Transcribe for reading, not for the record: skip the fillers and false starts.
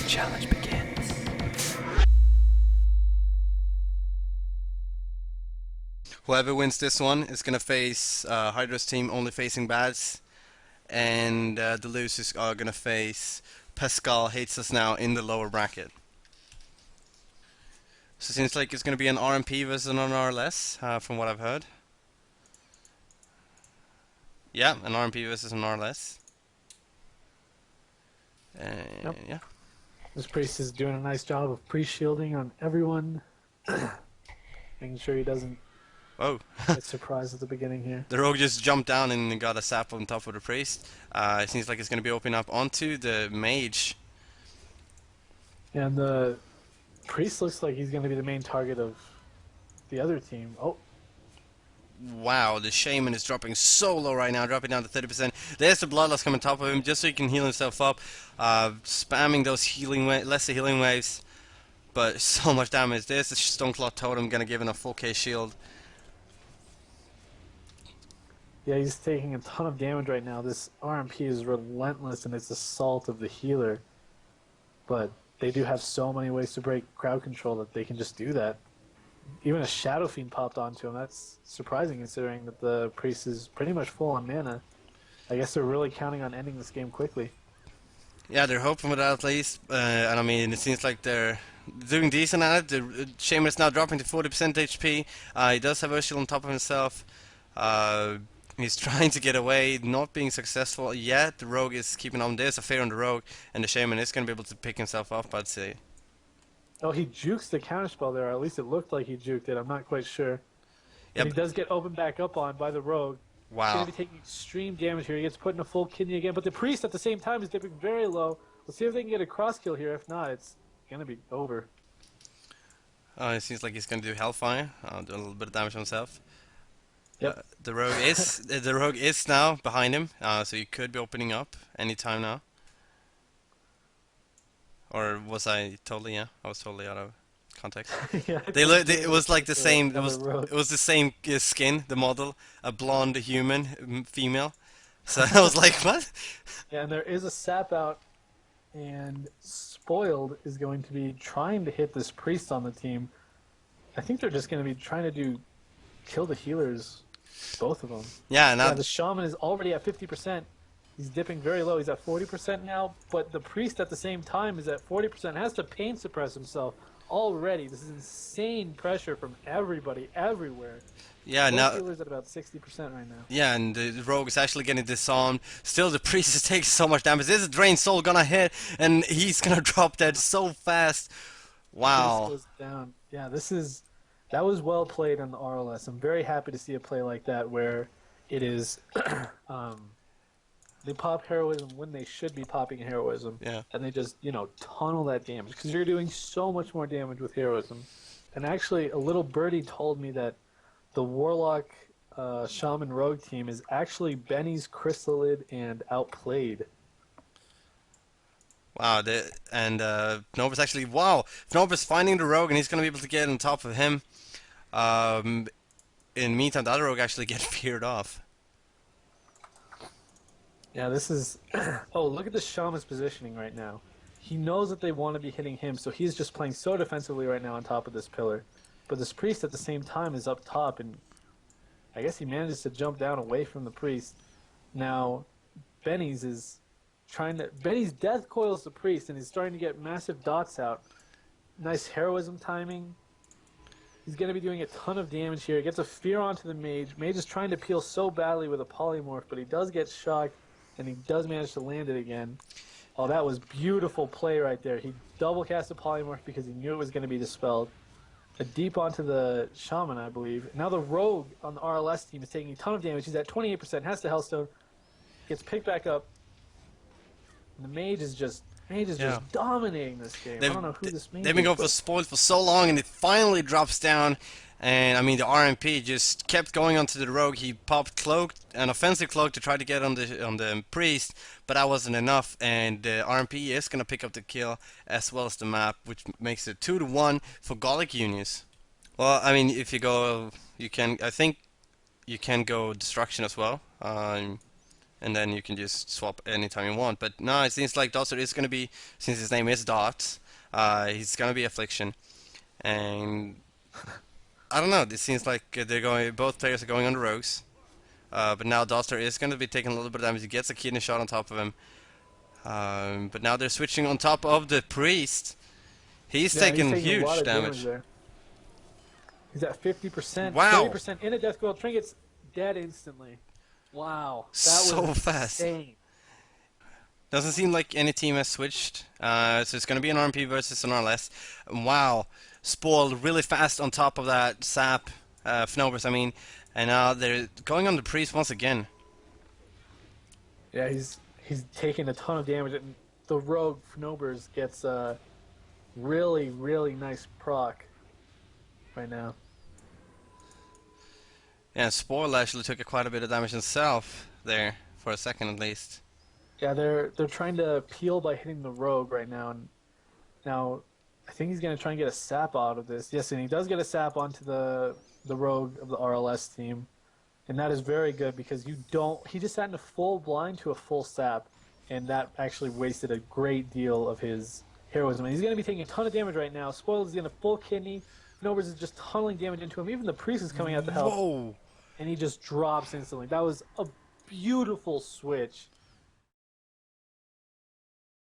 challenge begins. Whoever wins this one is gonna face Hydra's team only facing bads, and the losers are gonna face Pascal Hates Us Now in the lower bracket. So it seems like it's gonna be an RMP versus an RLS, from what I've heard. Yeah, an RMP versus an RLS. Yep. Yeah. This priest is doing a nice job of pre-shielding on everyone, making sure he doesn't Oh, get surprised at the beginning here. the rogue just jumped down and got a sap on top of the priest. It seems like it's gonna be opening up onto the mage. And the priest looks like he's going to be the main target of the other team. Oh, Wow, the shaman is dropping so low right now, dropping down to 30%. There's the bloodlust coming on top of him just so he can heal himself up. Spamming those lesser healing waves, but so much damage. There's the Stoneclaw Totem gonna give him a full K shield. yeah, he's taking a ton of damage right now. This RMP is relentless in its assault of the healer. But they do have so many ways to break crowd control that they can just do that. Even a Shadow Fiend popped onto him. That's surprising considering that the priest is pretty much full on mana. I guess they're really counting on ending this game quickly. Yeah, they're hoping for that at least. And I mean, it seems like they're doing decent at it. The shaman is now dropping to 40% HP. He does have Ursula on top of himself. He's trying to get away, not being successful yet. The rogue is keeping on. There's a fear on the rogue, and the shaman is going to be able to pick himself up, I'd say. Oh, he jukes the counterspell there, or at least it looked like he juked it. I'm not quite sure. Yep. And he does get opened back up on by the rogue. He's Wow. going to be taking extreme damage here. He gets put in a full kidney again, but the priest at the same time is dipping very low. Let's see if they can get a cross kill here. If not, it's going to be over. It seems like he's going to do Hellfire, do a little bit of damage on himself. Yep. The rogue is now behind him, so he could be opening up anytime now. Or was I totally? Yeah, I was totally out of context. Yeah, It was like the same. another rogue. It was the same skin, the model, a blonde human, female. So I was like, what? Yeah, and there is a sap out, and Spoiled is going to be trying to hit this priest on the team. I think they're just going to be trying to kill the healers, both of them. Yeah, now Yeah, the shaman is already at 50%. He's dipping very low. He's at 40% now, but the priest at the same time is at 40%. Has to pain suppress himself already. This is insane pressure from everybody, everywhere. yeah, Both now healers at about 60% right now. yeah, and the rogue is actually getting disarmed. Still, the priest is taking so much damage. This is Drain Soul gonna hit, and he's gonna drop dead so fast. Priest Wow. goes down. Yeah, that was well played on the RLS. I'm very happy to see a play like that where it is they pop heroism when they should be popping heroism, Yeah. and they just tunnel that damage because you're doing so much more damage with heroism. And actually, a little birdie told me that the Warlock Shaman Rogue team is actually Benny's Chrysalid and outplayed. Wow, Fnobbers actually, wow, Fnobbers finding the rogue and he's gonna be able to get on top of him. In the meantime, the other rogue actually get feared off. Yeah, this is... Oh, look at the Shaman's positioning right now. He knows that they want to be hitting him, so he's just playing so defensively right now on top of this pillar. But this priest at the same time is up top, and I guess he manages to jump down away from the priest. Now, Benny's is trying to... Benny's death coils the priest, and he's starting to get massive dots out. Nice heroism timing. He's going to be doing a ton of damage here. He gets a fear onto the mage. Mage is trying to peel so badly with a polymorph, but he does get shocked, and he does manage to land it again. Oh, that was beautiful play right there. He double cast a polymorph because he knew it was going to be dispelled. A deep onto the shaman, I believe. Now the rogue on the RLS team is taking a ton of damage. He's at 28%, has the Hellstone, gets picked back up. And the mage is just dominating this game. I don't know who this mage is. They've been going for Spoiled for so long, and it finally drops down. And I mean, the RMP just kept going onto the rogue. He popped an offensive cloak to try to get on the priest, but that wasn't enough. And the RMP is gonna pick up the kill as well as the map, which makes it 2-1 for Gallic Juoniors. Well, I mean, if you go, I think you can go destruction as well. and then you can just swap anytime you want. But no, it seems like Dotzer is gonna be, since his name is Dot, he's gonna be Affliction, and I don't know. This seems like they're going. Both players are going on the rogues. But now Dotzer is going to be taking a little bit of damage. He gets a kidney shot on top of him. But now they're switching on top of the priest. He's Yeah, he's taking taking a lot huge of damage damage. there. He's at 50%, Wow, 30% in a death coil. Trinket's dead instantly. Wow, that so was fast. insane. Doesn't seem like any team has switched. So it's going to be an RMP versus an RLS. Wow, Spoiled really fast on top of that sap. Fnobbers, I mean. And now they're going on the priest once again. Yeah, he's taking a ton of damage, and the rogue Fnobbers gets a really nice proc right now. Yeah, Spoiled actually took quite a bit of damage himself there, for a second at least. Yeah, they're trying to peel by hitting the rogue right now, and now I think he's gonna try and get a sap out of this. Yes, and he does get a sap onto the rogue of the RLS team, and that is very good because you don't. He just sat in a full blind to a full sap, and that actually wasted a great deal of his heroism. And he's gonna be taking a ton of damage right now. Spoiled is getting a full kidney. Fnobbers is just tunneling damage into him. Even the priest is coming out to help, Whoa! and he just drops instantly. That was a beautiful switch